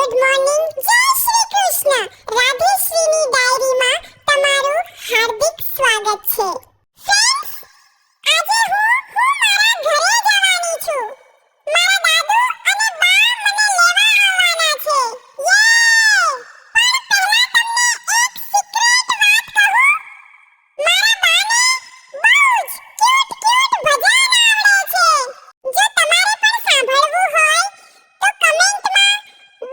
Good morning, જય શ્રી કૃષ્ણ. રાધેશ્રીની ડાયરીમાં તમારું હાર્દિક સ્વાગત છે. ફ્રેન્ડ્સ, આજે હું મારા ઘરે જવાની છું. મારા દાદુ અને બા મને લેવા આવવાના છે. યે! પણ પહેલા તમને એક સિક્રેટ વાત કહું. મારા બાને બહુ જ ક્યુટ ભજન આવડે છે. જો તમારે પણ સાંભળવું હોય તો કમેન્ટમાં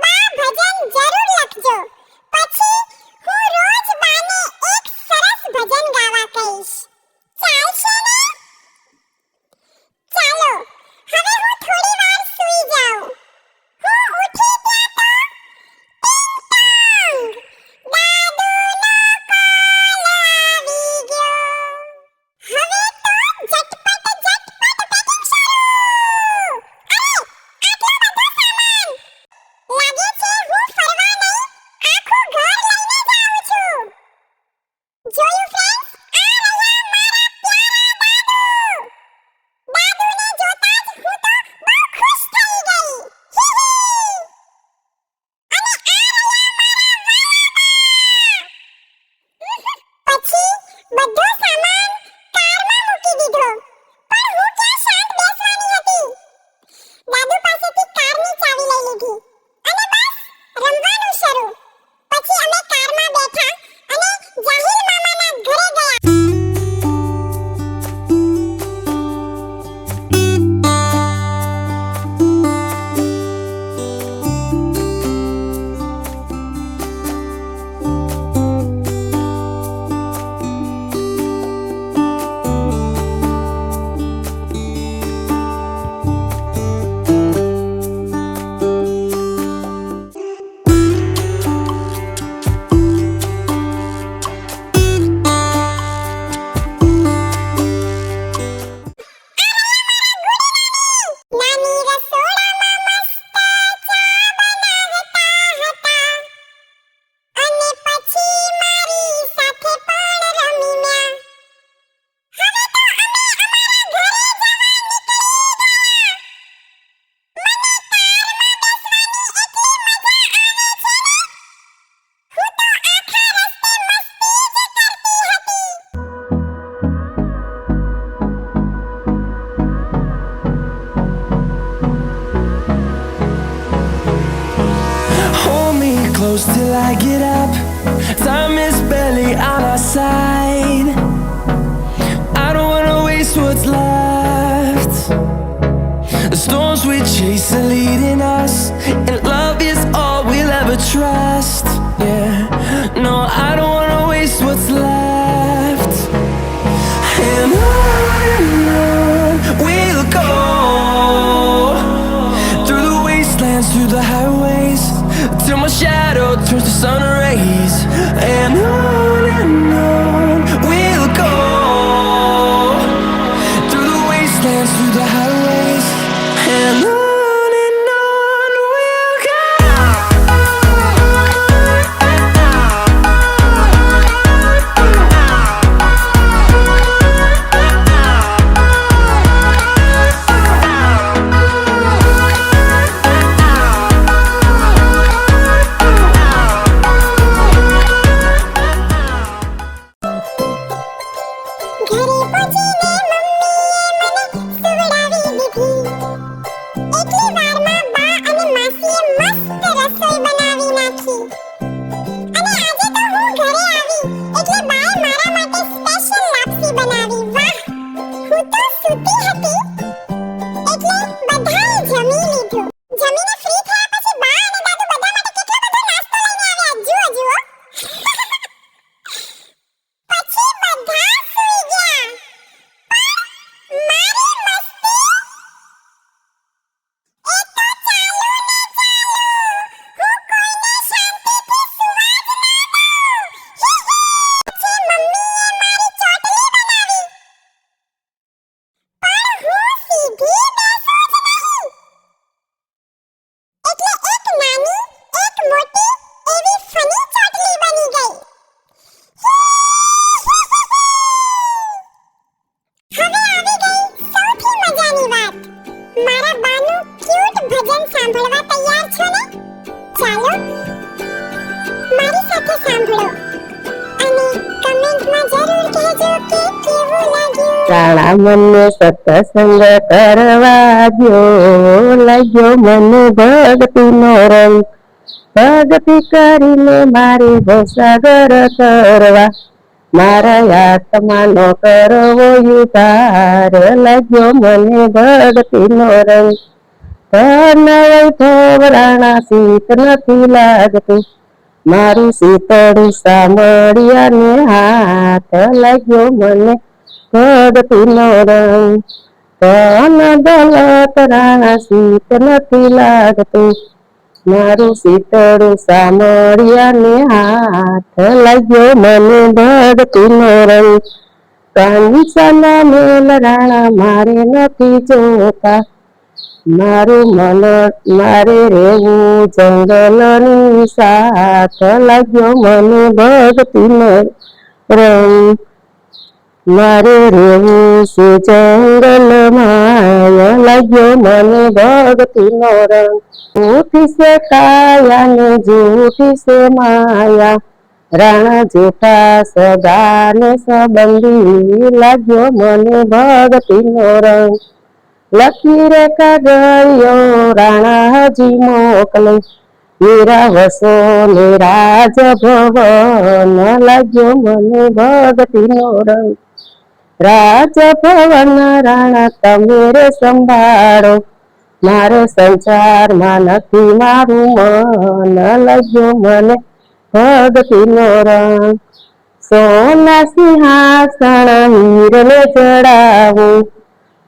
બા ભજન જરૂર લખજો. પછી હું રોજ બાને એક સરસ ભજન ગાવા કહીશ. ચાલશે ને? ચાલો, હવે હું થોડી વાર સૂઈ જાઉં. હું ઉઠી ત્યાં તો ટીંગ ટોંગ, દાદુનો કોલ આવી ગયો. હવે તો ઝટપટ પેકિંગ શરૂ. અરે, આટલો બધો સામાન! લાગે છે હું ફરવા નહીં, આખું ઘર લઈને જાઉં છું. જોયું ફ્રેન્ડ્સ, આ રહ્યા મારા પ્યારા દાદુ. દાદુને જોતા જ હું તો બહુ ખુશ થઈ ગઈ. હી હી. અને આ રહ્યા મારા વાલા બા. પછી બધો સામાન કારમાં મૂકી દીધો. પણ હું ક્યાં શાંત બેસવાની હતી. દાદુ પાસેથી કારની ચાવી લઈ લીધી અને બસ રમવાનું શરૂ. પછી અમે કારમાં બેઠા અને જાહિલ મામાના ઘરે ગયા. નાની રસોડામાં મસ્ત ચા બનાવતા હતા અને પછી મારી સાથે પણ રમ્યા. હવે તો અમે અમારા ઘરે જવા નીકળી ગયા. મને કારમાં બેસવાની એટલી મજા આવે છે ને. હું તો આખા રસ્તે મસ્તી જ કરતી હતી. Hold me close till I get up. Time is barely on our side. I don't wanna waste what's left. The storms we chase are leading us, and love is all we'll ever trust. Yeah, no, I don't wanna waste what's left. And on we'll go, through the wastelands, through the highways, till my shadow turns to sun rays. And on we'll go, through the wastelands, through the highways, and on. મને સત્સંગ કરવા ગયો, લાગ્યો મને ભક્તિનો રંગ. ભક્તિ કરીને મારી ભવસાગર કરવા, મારા આત્માનો કરવો ઉદ્ધાર, લાગ્યો મને ભક્તિનો રંગ. ધન વૈભવ રાણા શીત નથી લાગતું, મારું શીતળું સાંભળ્યાને હાથ, લાગ્યો મને ભક્તિનો રંગ. ધન દોલત રાણા શીત નથી લાગતું, મારું શીતળું સાંભળ્યાને હાથ, લાગ્યો મને ભક્તિનો રંગ. કંચના મેલ રાણા મારે નથી જોતા, મારું મન મારે રેવું જંગલની સાથ, લાગ્યો મને ભક્તિનો રંગ. મારે રેવું છે જંગલમાં, લાગ્યો મને ભક્તિનો રંગ. જૂઠી છે કાયા ને જૂઠી છે માયા, રાણા જૂઠા સગા ને સંબંધી, લાગ્યો મને ભક્તિનો રંગ. લકીર કાગળિયો રાણા હજી મોકલે, મીરા વસો ને રાજભવન, લાગ્યો મને ભક્તિનો રંગ. રાજભવન રાણા તમે રે સંભાળો, મારે સંસારમાં નથી મારું મન, લાગ્યો મને ભક્તિનો રંગ. સોના સિંહાસન હીરને ચડાવું,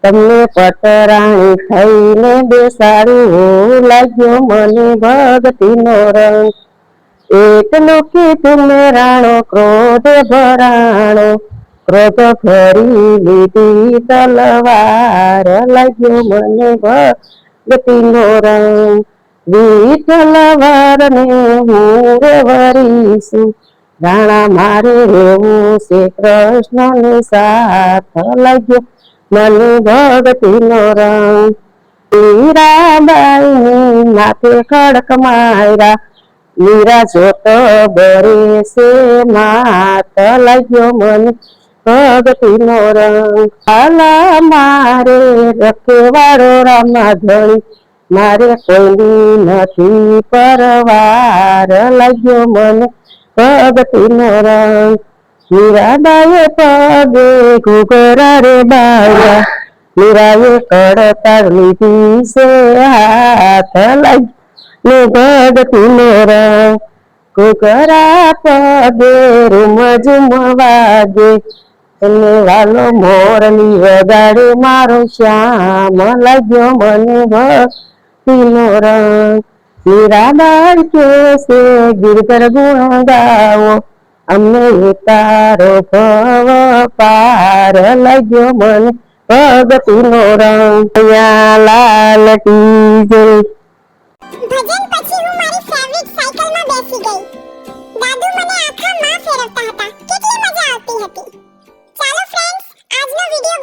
તમને પટરાણી થઈને બેસાડું, લાગ્યો મને ભક્તિનો રંગ. એટલું કીધું મેં રાણો ક્રોધ ભરાણો, ક્રોધ ભરી લીધી તલવાર, લાગ્યો મને ભક્તિનો રંગ. વિઠ્ઠલ વરને હું રે વરીશું, રાણા મારે રહેવું છે કૃષ્ણની સાથ, લાગ્યો મને ભક્તિનો રંગ. મીરાબાઈની માથે ખડક માર્યા, મીરા જોત બરે છે માથ, લાગ્યો મને ભક્તિનો રંગ. હાલા મારે રખેવાળો રામાધણી, મારે કોઈની નથી પરવાર, લાગ્યો મને ભક્તિનો રંગ. મીરાબાઈએ પગે ઘૂઘરા રે બાળ્યા, મીરાએ કડતાળ લીધી છે હાથ, લાગ્યો ભક્તિનો રંગ. ઘૂઘરા પગે રૂમ ઝુમ વાગે, એને વાલો મોરલી વગાડે મારો શ્યામ, લાગ્યો મને ભક્તિનો રંગ. મીરાબાઈ કે છે ગિરધર ગુણ ગાવો, અમને તારો ભવ પાર, લાગ્યો મને ભક્તિનો રંગ. લાલ કી જય. ભજન પછી હું મારી ફેવરિટ સાયકલમાં બેસી ગઈ. દાદુ મને આખા માં ફેરવતા હતા, કેટલી મજા આવતી હતી. ચાલો ફ્રેન્ડ્સ, આજનો વિડિયો